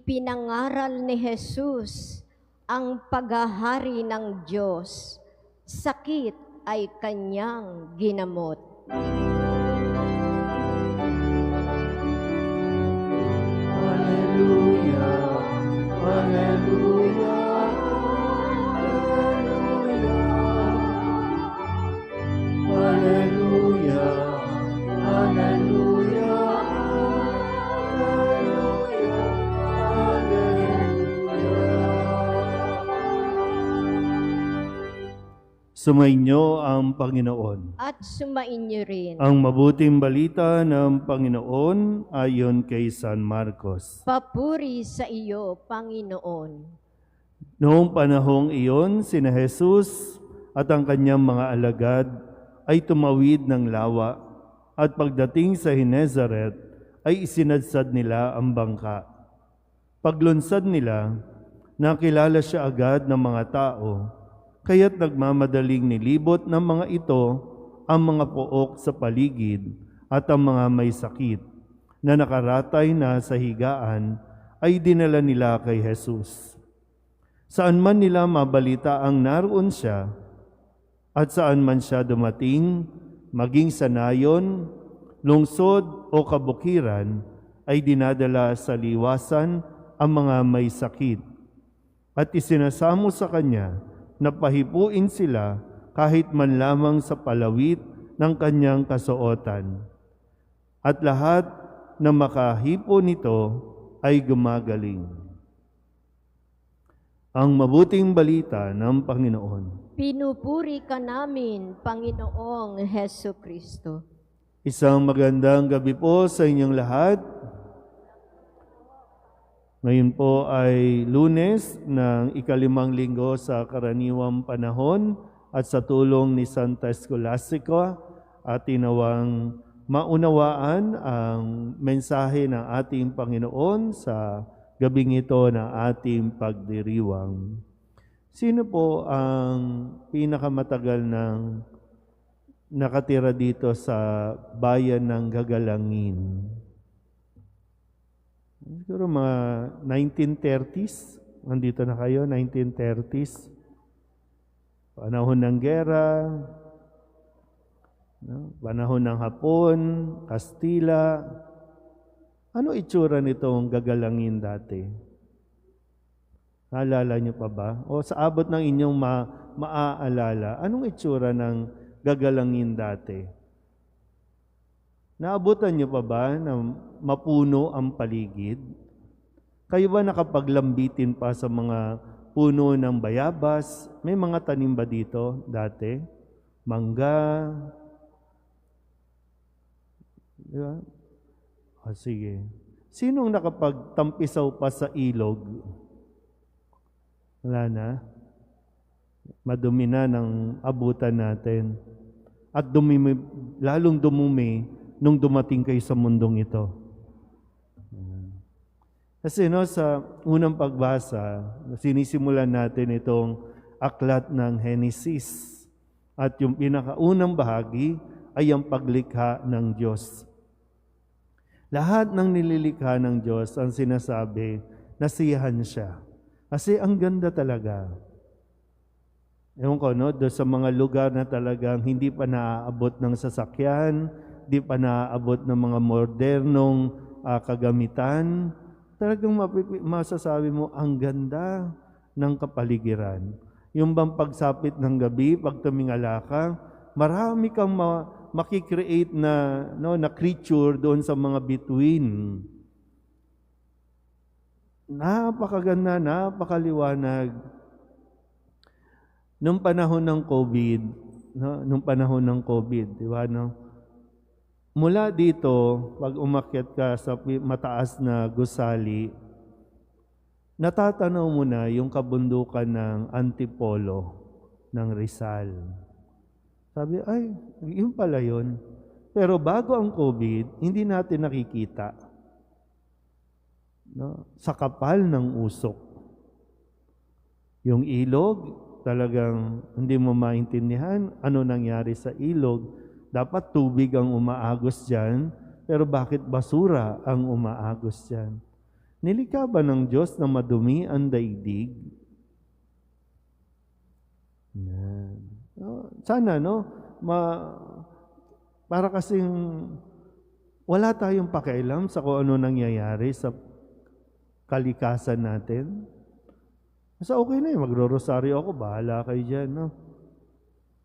Ipinangaral ni Jesus ang paghahari ng Diyos. Sakit ay kanyang ginamot. Hallelujah, Hallelujah, Hallelujah, Hallelujah, Hallelujah, Sumainyo ang Panginoon. At sumainyo rin. Ang mabuting balita ng Panginoon ayon kay San Marcos. Papuri sa iyo, Panginoon. Noong panahong iyon, sina Jesus at ang kanyang mga alagad ay tumawid ng lawa at pagdating sa Genezaret ay isinadsad nila ang bangka. Paglunsad nila, nakilala siya agad ng mga tao, kaya't nagmamadaling nilibot ng mga ito ang mga pook sa paligid at ang mga may sakit na nakaratay na sa higaan ay dinala nila kay Jesus. Saan man nila mabalita ang naroon siya at saan man siya dumating, maging sa nayon, lungsod o kabukiran, ay dinadala sa liwasan ang mga may sakit at isinasamo sa kanya na pahipuin sila kahit man lamang sa palawit ng kanyang kasuotan. At lahat na makahipo nito ay gumagaling. Ang mabuting balita ng Panginoon. Pinupuri ka namin, Panginoong Hesu Kristo. Isang magandang gabi po sa inyong lahat. Ngayon po ay Lunes ng ikalimang linggo sa karaniwang panahon at sa tulong ni Santa Scholastica at tinawang maunawaan ang mensahe ng ating Panginoon sa gabing ito ng ating pagdiriwang. Sino po ang pinakamatagal ng nakatira dito sa bayan ng Gagalangin? Siguro mga 1930s. Nandito na kayo, 1930s. Panahon ng gera, panahon ng Hapon, Kastila. Ano itsura nitong Gagalangin dati? Naalala niyo pa ba? O sa abot ng inyong maaalala, anong itsura ng Gagalangin dati? Naabutan niyo pa ba na mapuno ang paligid? Kayo ba nakapaglambitin pa sa mga puno ng bayabas? May mga tanim ba dito dati? Mangga? Di ba? O sige. Sinong nakapagtampisaw pa sa ilog? Wala na. Madumi na ng abutan natin. At lalong dumumi nung dumating kayo sa mundong ito. Kasi sa unang pagbasa, sinisimulan natin itong aklat ng Henesis. At yung pinakaunang bahagi ay ang paglikha ng Diyos. Lahat ng nililikha ng Diyos ang sinasabi, nasiyahan siya. Kasi ang ganda talaga. Ewan ko, doon sa mga lugar na talagang hindi pa naaabot ng sasakyan, di pa naaabot ng mga modernong kagamitan, talagang masasabi mo, ang ganda ng kapaligiran. Yung bang pagsapit ng gabi, pag tumingala ka, marami kang makikreate na creature doon sa mga bituin. Napakaganda, napakaliwanag. Nung panahon ng COVID, di ba, mula dito, pag umakyat ka sa mataas na gusali, natatanaw mo na yung kabundukan ng Antipolo ng Rizal. Sabi, ay, yun pala yun. Pero bago ang COVID, hindi natin nakikita. Sa kapal ng usok. Yung ilog, talagang hindi mo maintindihan ano nangyari sa ilog. Dapat tubig ang umaagos dyan, pero bakit basura ang umaagos dyan? Nilikha ba ng Diyos na madumi ang daigdig? Yan. Sana, no? Para kasing wala tayong pakialam sa kung ano nangyayari sa kalikasan natin. Basta okay na yun, magro-rosaryo ako, bahala kayo dyan, no?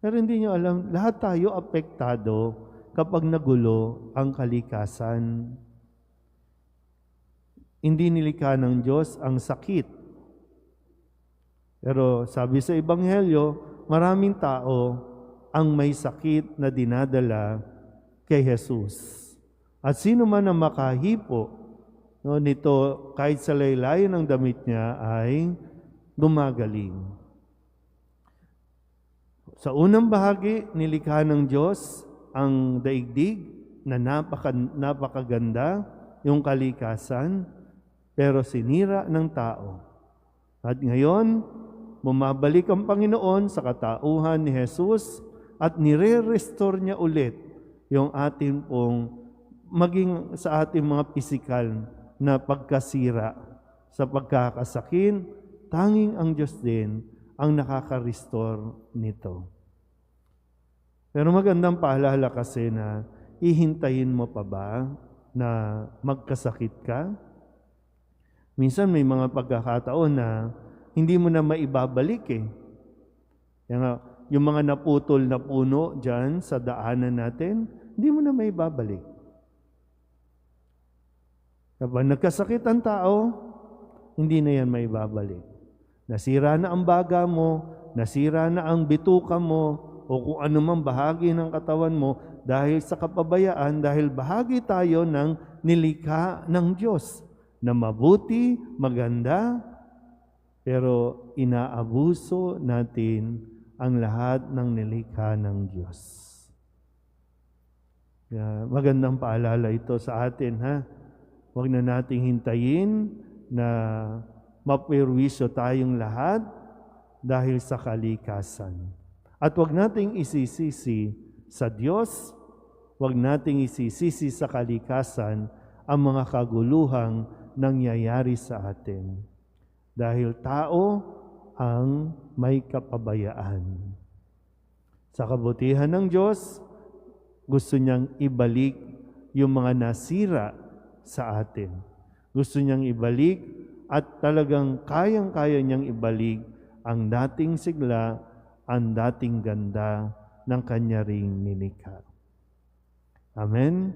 Pero hindi nyo alam, lahat tayo apektado kapag nagulo ang kalikasan. Hindi nilikha ng Diyos ang sakit. Pero sabi sa Ebanghelyo, maraming tao ang may sakit na dinadala kay Jesus. At sino man ang makahipo nito, kahit sa laylayan ng damit niya, ay gumagaling. Sa unang bahagi, nilikha ng Diyos ang daigdig na napakaganda, yung kalikasan, pero sinira ng tao. At ngayon, bumabalik ang Panginoon sa katauhan ni Jesus at nire-restore niya ulit yung ating pong maging sa ating mga pisikal na pagkasira sa pagkakasakin, tanging ang Diyos din ang nakaka-restore nito. Pero magandang paalala kasi na ihintayin mo pa ba na magkasakit ka? Minsan may mga pagkakataon na hindi mo na maibabalik eh. Yung mga naputol na puno dyan sa daanan natin, hindi mo na maibabalik. Kapag nagkasakit ang tao, hindi na yan maibabalik. Nasira na ang baga mo, nasira na ang bituka mo, o kung anumang bahagi ng katawan mo, dahil sa kapabayaan, dahil bahagi tayo ng nilikha ng Diyos, na mabuti, maganda, pero inaabuso natin ang lahat ng nilikha ng Diyos. Magandang paalala ito sa atin, ha? Huwag na nating hintayin na mapirwisyo tayong lahat dahil sa kalikasan. At huwag nating isisisi sa Diyos, huwag nating isisisi sa kalikasan ang mga kaguluhang nangyayari sa atin. Dahil tao ang may kapabayaan. Sa kabutihan ng Diyos, gusto niyang ibalik yung mga nasira sa atin. Gusto niyang ibalik at talagang kayang-kaya niyang ibalik ang dating sigla, ang dating ganda ng kanya ring nilikha. Amen.